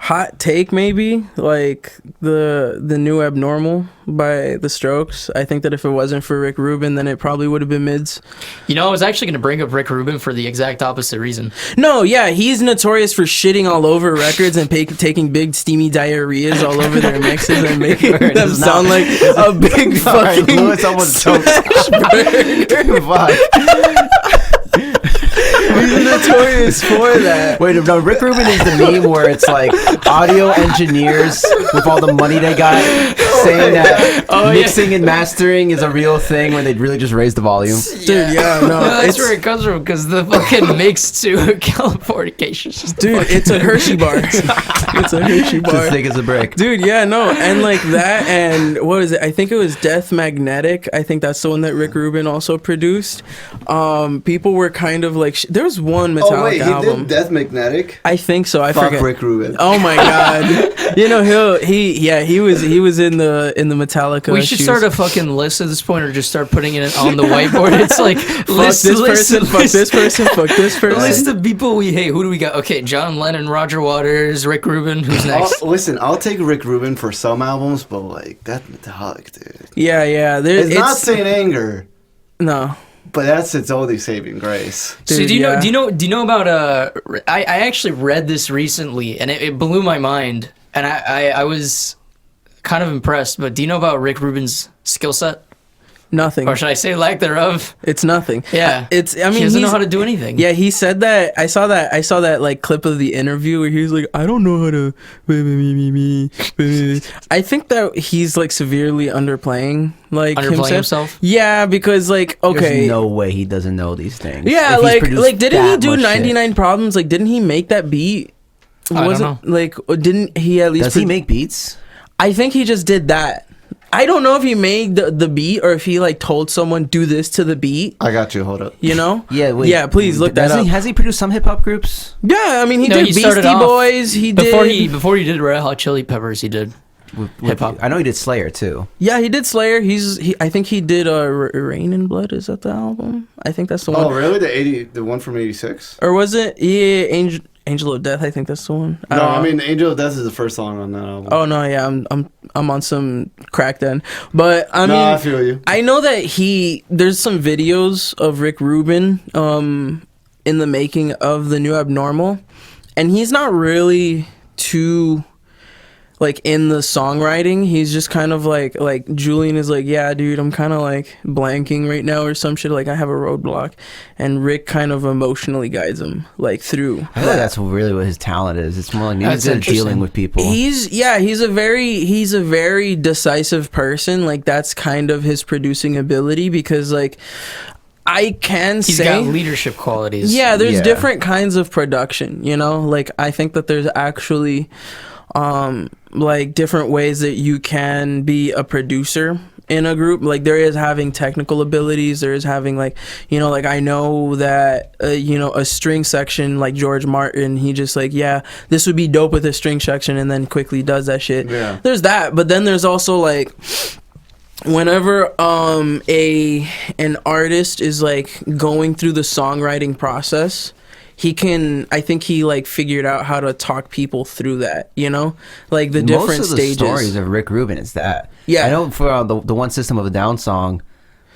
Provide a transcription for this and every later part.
hot take, maybe like the new Abnormal by The Strokes. I think that if it wasn't for Rick Rubin, then it probably would have been Mids. You know, I was actually going to bring up Rick Rubin for the exact opposite reason. No, yeah, he's notorious for shitting all over records and taking big steamy diarrheas all over their mixes and making them sound like a big fucking Lewis almost choked. Fuck. He's notorious for that. Wait, no, Rick Rubin is the meme where it's like audio engineers with all the money they got saying that mixing and mastering is a real thing when they'd really just raise the volume. Dude, yeah, no. That's where it comes from, because the fucking mix to Californication is just it's a Hershey bar. It's a Hershey bar. As thick as a brick. Dude, yeah, no. And like that, and what is it? I think it was Death Magnetic. I think that's the one that Rick Rubin also produced. People were kind of like, there was one Metallica album. He did Death Magnetic? I think so. I Fuck forget. Rick Rubin. Oh my god. You know, he was in the Metallica. We should start a fucking list at this point, or just start putting it on the whiteboard. It's like fuck this person, fuck this person. List of people we hate. Who do we got? Okay, John Lennon, Roger Waters, Rick Rubin. Who's next? I'll take Rick Rubin for some albums, but like that Metallic, dude. Yeah. It's not Saint Anger. No. But that's its only saving grace. Dude, so do you know about I actually read this recently, and it blew my mind, and I was kind of impressed. But do you know about Rick Rubin's skill set? Nothing. Or should I say lack thereof? It's nothing. Yeah. He doesn't know how to do anything. Yeah, he said that. I saw that like clip of the interview where he was like, I don't know how to I think that he's like severely underplaying himself. Yeah, because like, okay. There's no way he doesn't know these things. Yeah, like didn't he do 99 Problems? Like, didn't he make that beat? I don't know. Like, didn't he at least Does he make beats? I think he just did that. I don't know if he made the beat or if he like told someone do this to the beat. I got you. Hold up. You know? Yeah. Wait, yeah. Please look that up. Has he produced some hip hop groups? Yeah. I mean, he did Beastie Boys. He did before he did Red Hot Chili Peppers. He did hip hop. I know he did Slayer too. Yeah, he did Slayer. I think he did Rain and Blood. Is that the album? I think that's the one. Oh, really? The one from '86? Or was it? Yeah, Angel of Death. I think that's the one. I mean, Angel of Death is the first song on that album. Oh no, yeah, I'm on some crack then. But I mean, I feel you. I know that there's some videos of Rick Rubin in the making of the new Abnormal, and he's not really too like in the songwriting. He's just kind of like Julian is like, yeah, dude, I'm kind of like blanking right now or some shit, like I have a roadblock, and Rick kind of emotionally guides him like through. I feel like that's really what his talent is. It's more like he's good at dealing with people. He's a very decisive person. Like that's kind of his producing ability, because like I can he's got leadership qualities. Yeah, there's different kinds of production, you know? Like I think that there's actually like different ways that you can be a producer in a group. Like there is having technical abilities, there is having like, you know, like I know that you know, a string section like George Martin, he just like, yeah, this would be dope with a string section, and then quickly does that shit. Yeah. There's that, but then there's also like whenever an artist is like going through the songwriting process, I think he like figured out how to talk people through that, you know, like the different most of the stages. Stories of Rick Rubin is that. Yeah, I know for the One System of a Down song,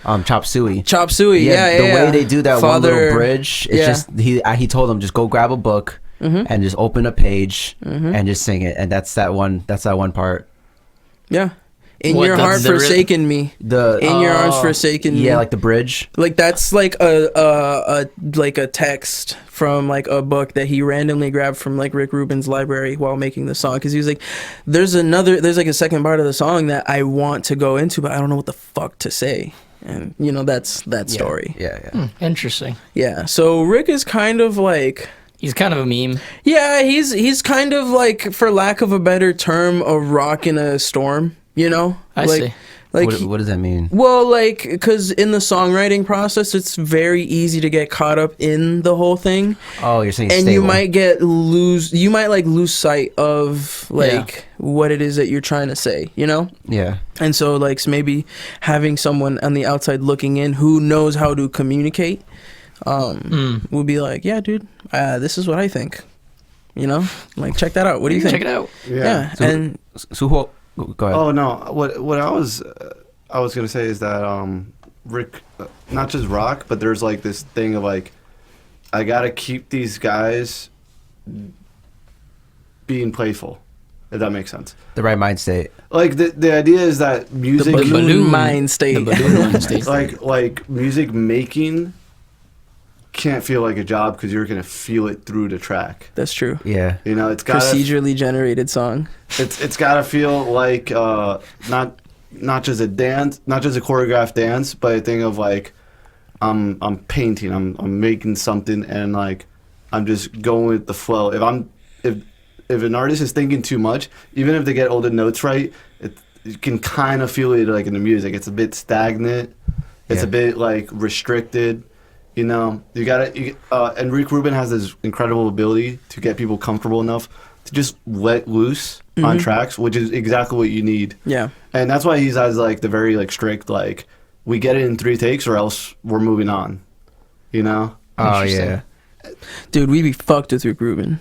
Chop Suey. Yeah, the way they do that one little bridge, it's just he told them just go grab a book and just open a page and just sing it, and that's that one part. Yeah. In your heart forsaken me. In your arms forsaken me. Yeah, like the bridge. Like that's like a text from like a book that he randomly grabbed from like Rick Rubin's library while making the song, because he was like, there's like a second part of the song that I want to go into, but I don't know what the fuck to say. And you know, that's that story. Yeah. Interesting. Yeah. So Rick is kind of like, he's kind of a meme. Yeah, he's kind of like, for lack of a better term, a rock in a storm. You know, I see. Like, what does that mean? Well, like, because in the songwriting process, it's very easy to get caught up in the whole thing. Oh, you're saying and stable. you might lose sight of like what it is that you're trying to say, you know? Yeah. And so like maybe having someone on the outside looking in who knows how to communicate would be like, yeah, dude, this is what I think. You know, like check that out. What do you think? Check it out. Yeah, So- and So who? Go ahead. Oh no, what I was gonna say is that Rick, not just rock, but there's like this thing of like, I gotta keep these guys being playful, if that makes sense. The right mind state. Like the idea is that music, the balloon mind state. The balloon mind state. like music making can't feel like a job because you're gonna feel it through the track. That's true. Yeah. You know, it's got Procedurally generated song. it's got to feel like not just a dance, not just a choreographed dance, but a thing of like I'm painting, I'm making something, and like I'm just going with the flow. If an artist is thinking too much, even if they get all the notes right, you can kind of feel it like in the music. It's a bit stagnant. It's a bit like restricted. You know, you gotta. And Rick Rubin has this incredible ability to get people comfortable enough to just let loose on tracks, which is exactly what you need. Yeah. And that's why he's has like the very like strict like we get it in 3 takes or else we're moving on. You know? Oh yeah. Dude, we'd be fucked with Rick Rubin.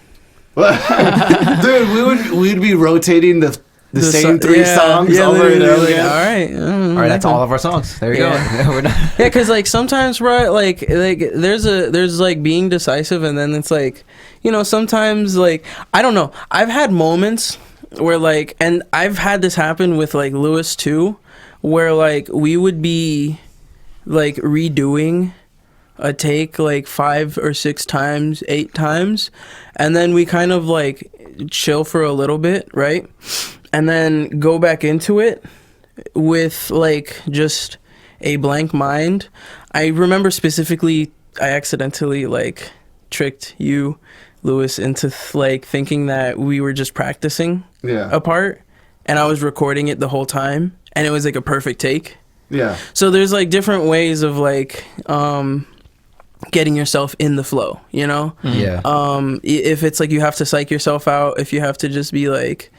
Dude, we'd be rotating the same 3 songs over and over literally. again. All right. All right, that's all of our songs. There you Yeah. go. We're done. Yeah, because like sometimes, bro, like there's like being decisive, and then it's like, you know, sometimes like I don't know. I've had moments where like, and I've had this happen with like Lewis too, where like we would be like redoing a take like 5 or 6 times, 8 times, and then we kind of like chill for a little bit, right? And then go back into it with like just a blank mind. I remember specifically I accidentally like tricked you, Lewis, into like thinking that we were just practicing a part, and I was recording it the whole time, and it was like a perfect take. Yeah. So there's like different ways of like getting yourself in the flow, you know? Yeah. If it's like you have to psych yourself out, if you have to just be like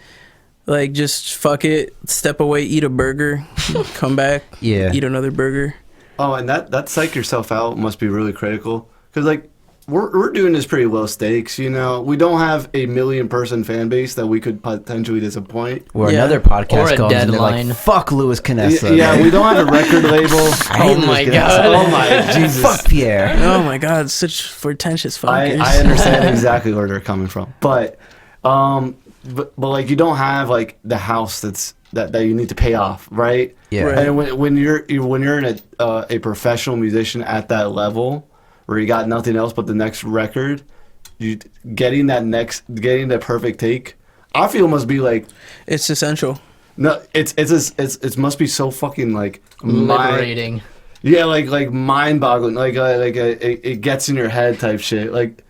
just fuck it, step away, eat a burger, come back, eat another burger. Oh, and that psych yourself out must be really critical because like we're doing this pretty low stakes, you know. We don't have a 1 million person fan base that we could potentially disappoint. Where Yeah. another podcast Or a comes and they're deadline. like, "Fuck Louis Canessa." Yeah, we don't have a record label. I hate Oh Louis my Canessa. God. Oh my Jesus. Fuck Pierre. Oh my god, such pretentious fuckers. I understand exactly where they're coming from, but like you don't have like the house that you need to pay off, right? Yeah. Right. And when you're in a professional musician at that level, where you got nothing else but the next record, you getting the perfect take, I feel must be like It's essential. no, it must be so fucking like Liberating. yeah, like mind boggling, like it gets in your head type shit, like.